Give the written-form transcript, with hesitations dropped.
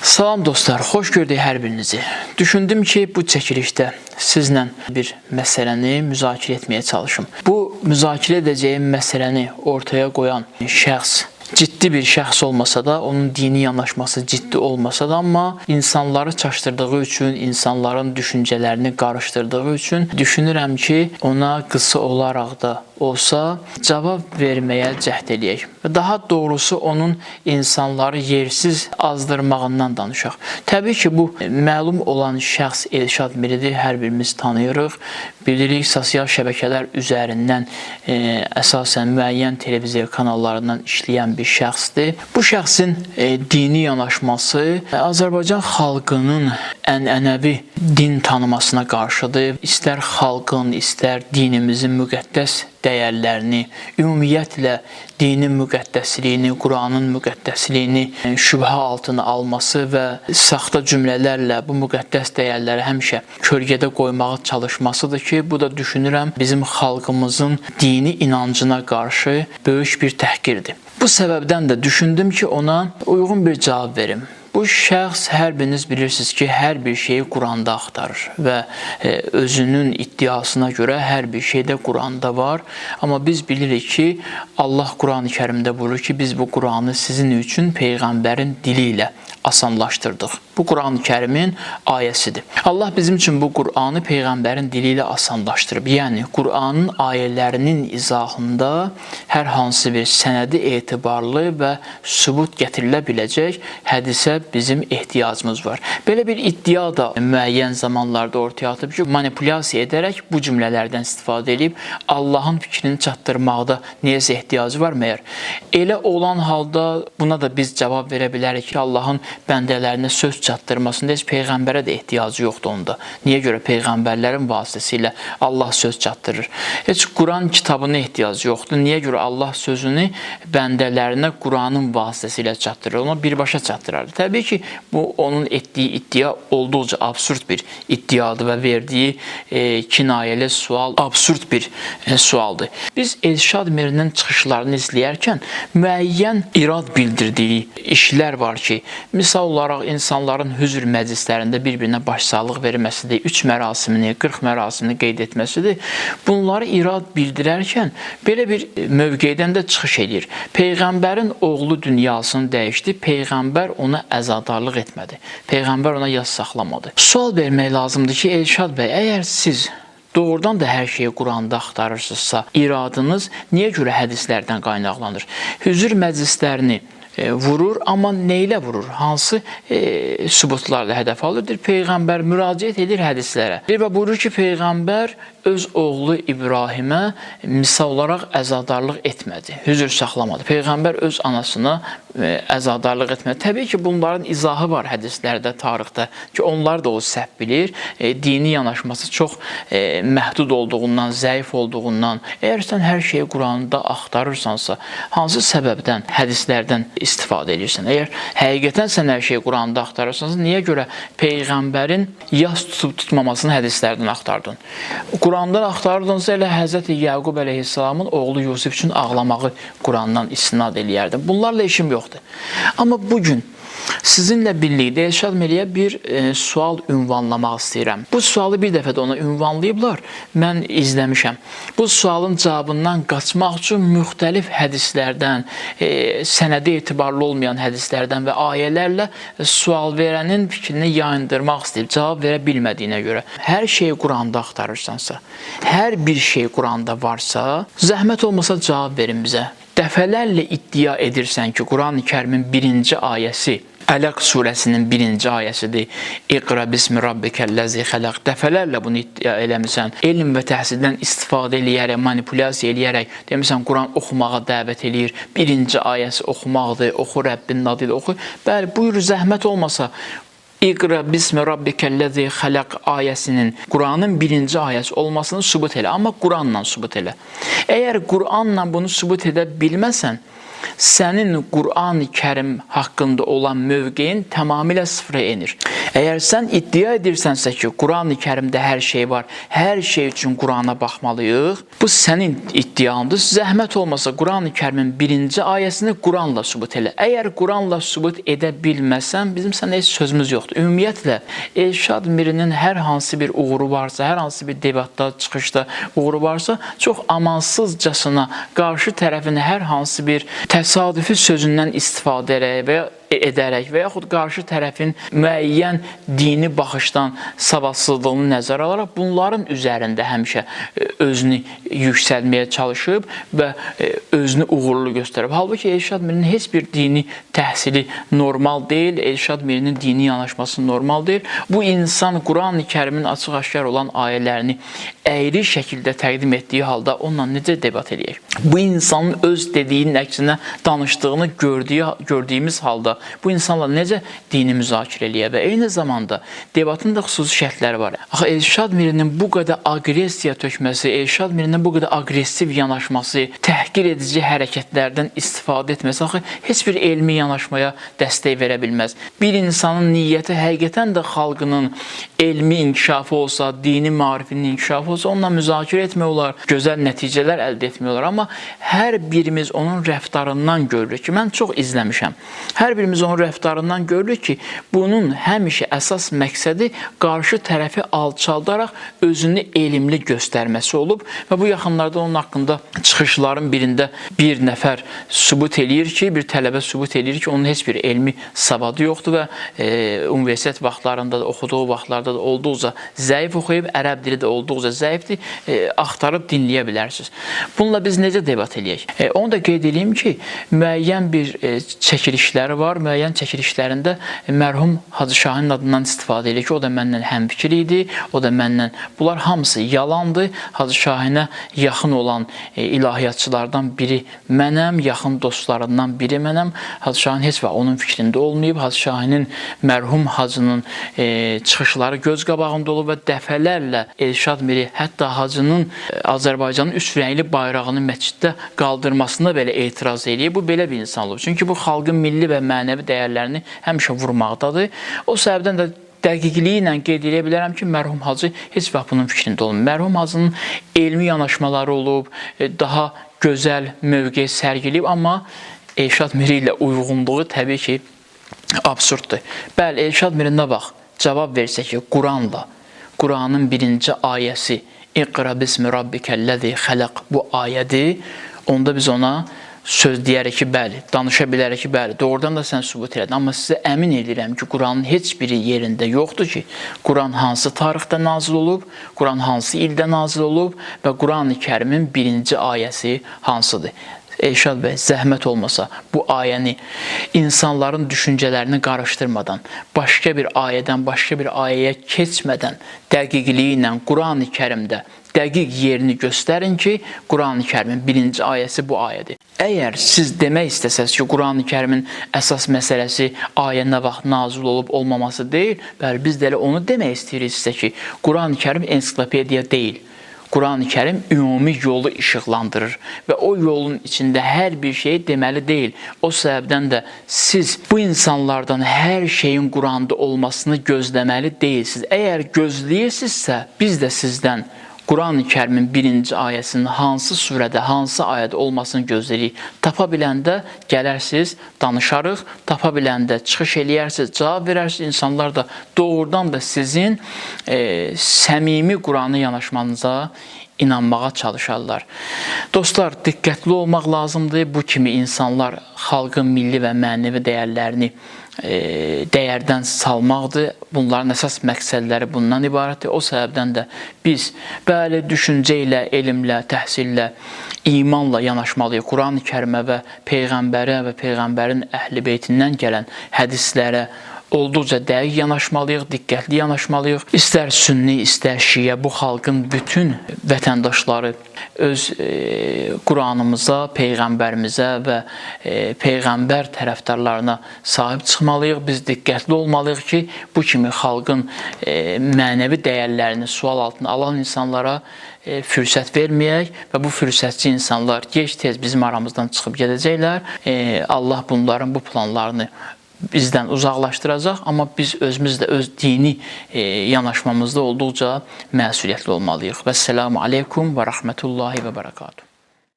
Salam dostlar, xoş gördük hər birinizi. Düşündüm ki, bu çəkilişdə sizlə bir məsələni müzakirə etməyə çalışım. Bu müzakirə edəcəyim məsələni ortaya qoyan şəxs ciddi bir şəxs olmasa da, onun dini yanaşması ciddi olmasa da, amma insanları çaşdırdığı üçün, insanların düşüncələrini qarışdırdığı üçün düşünürəm ki, ona qısa olaraq da olsa cavab verməyə cəhd eləyək. Daha doğrusu onun insanları yersiz azdırmağından danışaq. Təbii ki, bu məlum olan şəxs Elşad Miridir, hər birimiz tanıyırıq. Bilirik, sosial şəbəkələr üzərindən əsasən müəyyən televiziya kanallarından işləyən bir şəxsdir. Bu şəxsin dini yanaşması Azərbaycan xalqının ənənəvi din tanımasına qarşıdır. İstər xalqın, istər dinimizin müqəddəs dəyərlərini, ümumiyyətlə dinin müqəddəsliyini, Quranın müqəddəsliyini şübhə altına alması və saxta cümlələrlə bu müqəddəs dəyərləri həmişə kölgədə qoymağa çalışmasıdır ki, bu da düşünürəm bizim xalqımızın dini inancına qarşı böyük bir təhqirdir. Bu səbəbdən də düşündüm ki, ona uyğun bir cavab verim. Bu şəxs, hər biriniz bilirsiniz ki, hər bir şeyi Quranda axtarır və özünün iddiasına görə hər bir şey də Quranda var. Amma biz bilirik ki, Allah Quran-ı Kərimdə buyurur ki, biz bu Quranı sizin üçün Peyğəmbərin dili ilə asanlaşdırdıq. Bu Quran-ı Kərimin ayəsidir. Allah bizim üçün bu Qur'anı Peyğəmbərin dili ilə asanlaşdırıb. Yəni, Qur'anın ayələrinin izahında hər hansı bir sənədi etibarlı və sübut gətirilə biləcək hədisə bizim ehtiyacımız var. Belə bir iddia da müəyyən zamanlarda ortaya atıb ki, manipulyasiya edərək bu cümlələrdən istifadə edib Allahın fikrini çatdırmaqda niyəsə ehtiyacı var məyər? Elə olan halda buna da biz cavab verə bilərik ki, Allahın bəndələrinə söz çatdırmasında heç Peyğəmbərə də ehtiyacı yoxdur onda. Niyə görə Peyğəmbərlərin vasitəsilə Allah söz çatdırır? Heç Quran kitabına ehtiyacı yoxdur. Niyə görə Allah sözünü bəndələrinə Quranın vasitəsilə çatdırır? Ona birbaşa çatdırardı. Təbii ki, bu onun etdiyi iddia olduqca absurd bir iddiadır və verdiyi kinayəli sual absurd bir sualdır. Biz Elşad Mirinin çıxışlarını izləyərkən müəyyən irad bildirdiyi işlər var ki, misal olaraq insanların hüzür məclislərində bir-birinə başsağlıq verməsidir, 3 mərasimini, 40 mərasimini qeyd etməsidir. Bunları irad bildirərkən belə bir mövqedən də çıxış edir. Peyğəmbərin oğlu dünyasını dəyişdi, Peyğəmbər ona əzadarlıq etmədi, Peyğəmbər ona yas saxlamadı. Sual vermək lazımdır ki, Elşad bəy, əgər siz doğrudan da hər şeyi Quranda axtarırsınızsa, iradınız niyə görə hədislərdən qaynaqlanır? Hüzür məclislərini vurur, amma nə ilə vurur? Hansı sübutlarla hədəf alırdır? Peyğəmbər müraciət edir hədislərə. Və buyurur ki, Peyğəmbər öz oğlu İbrahimə misal olaraq əzadarlıq etmədi, hüzür saxlamadı. Peyğəmbər öz anasına əzadarlıq etmədi. Təbii ki, bunların izahı var hədislərdə, tarixdə ki, onlar da o səhv bilir. Dini yanaşması çox məhdud olduğundan, zəif olduğundan, əgər sən hər şeyi Quranda axtarırsansa, hansı səbəbdən hədislərdən istifadə edirsən? Əgər həqiqətən sən hər şeyi Quranda axtarırsansa, niyə görə Peyğəmbərin yas tutub tutmamasını hədislərdən axtardın? Qurandan axtardınsa elə Həzrəti Yaqub əleyhissalamın oğlu Yusuf üçün ağlamağı Qurandan istinad eləyərdim. Bunlarla işim yoxdur. Amma bugün sizinlə birlikdə Elşad Miriyə bir sual ünvanlamaq istəyirəm. Bu sualı bir dəfə də ona ünvanlayıblar, mən izləmişəm. Bu sualın cavabından qaçmaq üçün müxtəlif hədislərdən, sənədi etibarlı olmayan hədislərdən və ayələrlə sual verənin fikrini yayındırmaq istəyib, cavab verə bilmədiyinə görə. Hər şeyi Quranda axtarırsansa, hər bir şey Quranda varsa, zəhmət olmasa cavab verin bizə. Dəfələrlə iddia edirsən ki, Quran-ı Kərimin 1-ci ayəsi Ələq surəsinin 1-ci ayəsidir. İqra bismi rabbikəl-ləzi xələq. Dəfələrlə bunu iddia eləmirsən. Elm və təhsildən istifadə eləyərək, manipulyasiya eləyərək demirsən, Quran oxumağa dəvət eləyir. 1-ci ayəsi oxumaqdır, oxu Rəbbinin adı ilə oxu. Bəli, buyur, zəhmət olmasa İqra bismi rabbikəl-ləzi xələq ayəsinin Quranın 1-ci ayəsi olmasını sübut elə. Amma Quranla sübut elə. Əgər Quranla bunu sübut edə bilməsən, sənin Quran-ı Kərim haqqında olan mövqeyin tamamilə sıfıra enir. Əgər sən iddia edirsənsə ki, Qurani-Kərimdə hər şey var, hər şey üçün Qurana baxmalıyıq, bu sənin iddiandır. Zəhmət olmasa Qurani-Kərimin 1-ci ayəsini Quranla sübut elə. Əgər Quranla sübut edə bilməsən, bizim sənə heç sözümüz yoxdur. Ümumiyyətlə, Elşad Mirinin hər hansı bir uğuru varsa, hər hansı bir debatda, çıxışda uğuru varsa, çox amansızcasına qarşı tərəfin hər hansı bir təsadüfi sözündən istifadə edərək və yaxud qarşı tərəfin müəyyən dini baxışdan savadsızlığını nəzərə alaraq bunların üzərində həmişə özünü yüksəlməyə çalışıb və özünü uğurlu göstərib. Halbuki Elşad Mirinin heç bir dini təhsili normal deyil, Elşad Mirinin dini yanaşması normal deyil. Bu insan Qurani-Kərimin açıq-aşkar olan ayələrini əyri şəkildə təqdim etdiyi halda onunla necə debat eləyək? Bu insanın öz dediyinin əksinə danışdığını gördüyümüz halda bu insanla necə dini müzakirə eləyə və eyni zamanda debatın da xüsusi şərtləri var. Axı Elşad Mirinin bu qədər aqressiya tökməsi, Elşad Mirinin bu qədər aqressiv yanaşması, təhqir edici hərəkətlərdən istifadə etməsi axı heç bir elmi yanaşmaya dəstək verə bilməz. Bir insanın niyyəti həqiqətən də xalqının elmi inkişafı olsa, dini maarifinin inkişafı olsa, onunla müzakirə etmək olar, gözəl nəticələr əldə etmək olar. Amma hər birimiz onun rəftarından görürük ki, mən çox izləmişəm. Hər birimiz onun rəftarından görürük ki, bunun həmişə əsas məqsədi qarşı tərəfi alçaldaraq özünü elmli göstərməsi olub və bu yaxınlarda onun haqqında çıxışların birində bir nəfər sübut eləyir ki, bir tələbə sübut eləyir ki, onun heç bir elmi savadı yoxdur və universitet vaxtlarında da, oxuduğu vaxtlarda da olduqca zəif oxuyub, ərəb dili də olduqca zəifdir, axtarıb dinləyə bilərsiniz. Bununla biz necə debat eləyək? Onu da qeyd edeyim ki, müəyyən bir çəkilişləri var, müəyyən çəkilişlərində mərhum Hacı Şahin adından istifadə edir ki, o da məndən həmfikir idi, o da məndən. Bunlar hamısı yalandır. Hacı Şahinə yaxın olan ilahiyyatçılardan biri mənəm, yaxın dostlarından biri mənəm. Hacı Şahin heç vaxt onun fikrində olmayıb. Hacı Şahinin mərhum Hacının çıxışları göz qabağında olub və dəfələrlə Elşad Miri hətta Hacının Azərbaycanın üç rəngli bayrağını məsciddə qaldırmasına belə etiraz eləyib. Bu belə bir insan olub. Çünki bu xalqın milli və mənəvi dəyərlərini həmişə vurmaqdadır. O səbəbdən də dəqiqliyi ilə qeyd edə bilərəm ki, mərhum Hacı heç vaxt bunun fikrində olmayıb. Mərhum Hacının elmi yanaşmaları olub, daha gözəl mövqe sərgiləyib, amma Elşad Miri ilə uyğunluğu təbii ki, absurddur. Bəli, Elşad Mirinə bax, cavab versə ki, Quranla, Quranın 1-ci ayəsi İqra bismi rabbikəl-ləzi xələq bu ayədir, onda biz ona söz deyərək ki, bəli, danışa bilərək ki, bəli, doğrudan da sən sübut elədin. Amma sizə əmin edirəm ki, Quranın heç biri yerində yoxdur ki, Quran hansı tarixdə nazil olub, Quran hansı ildə nazil olub və Qurani-Kərimin 1-ci ayəsi hansıdır. Elşad bəy, zəhmət olmasa bu ayəni insanların düşüncələrini qarışdırmadan, başqa bir ayədən başqa bir ayəyə keçmədən dəqiqliyi ilə Qurani-Kərimdə dəqiq yerini göstərin ki, Qurani-Kərimin 1-ci ayəsi bu ayədir. Əgər siz demək istəsəz ki, Qurani-Kərimin əsas məsələsi ayə nə vaxt nazil olub olmaması deyil, bəli, biz də elə onu demək istəyirik sizə ki, Qurani-Kərim ensiklopediya deyil. Qurani-Kərim ümumi yolu işıqlandırır və o yolun içində hər bir şey deməli deyil. O səbəbdən də siz bu insanlardan hər şeyin Quranda olmasını gözləməli deyilsiniz. Əgər gözləyirsinizsə, biz də sizdən Qurani-Kərimin 1-ci ayəsinin hansı surədə, hansı ayədə olmasını gözləyirik. Tapa biləndə gələrsiniz, danışarıq, tapa biləndə çıxış eləyərsiniz, cavab verərsiniz. İnsanlar da doğrudan da sizin səmimi Qurana yanaşmanıza inanmağa çalışarlar. Dostlar, diqqətli olmaq lazımdır. Bu kimi insanlar xalqın milli və mənəvi dəyərlərini dəyərdən salmaqdır. Bunların əsas məqsədləri bundan ibarətdir. O səbəbdən də biz bəli düşüncə ilə, elmlə, təhsillə, imanla yanaşmalıyıq. Qurani-Kərimə və Peyğəmbərə və Peyğəmbərin əhl-i beytindən gələn hədislərə olduqca dəqiq yanaşmalıyıq, diqqətli yanaşmalıyıq. İstər sünni, istər şiə, bu xalqın bütün vətəndaşları öz Quranımıza, Peyğəmbərimizə və Peyğəmbər tərəfdarlarına sahib çıxmalıyıq. Biz diqqətli olmalıyıq ki, bu kimi xalqın mənəvi dəyərlərini sual altına alan insanlara fürsət verməyək və bu fürsətçi insanlar gec-tez bizim aramızdan çıxıb gedəcəklər. Allah bunların bu planlarını bizdən uzaqlaşdıracaq, amma biz özümüz də öz dini yanaşmamızda olduqca məsuliyyətli olmalıyıq. Vəsselamu aleykum və rəhmətullahi və bərəkatuhu.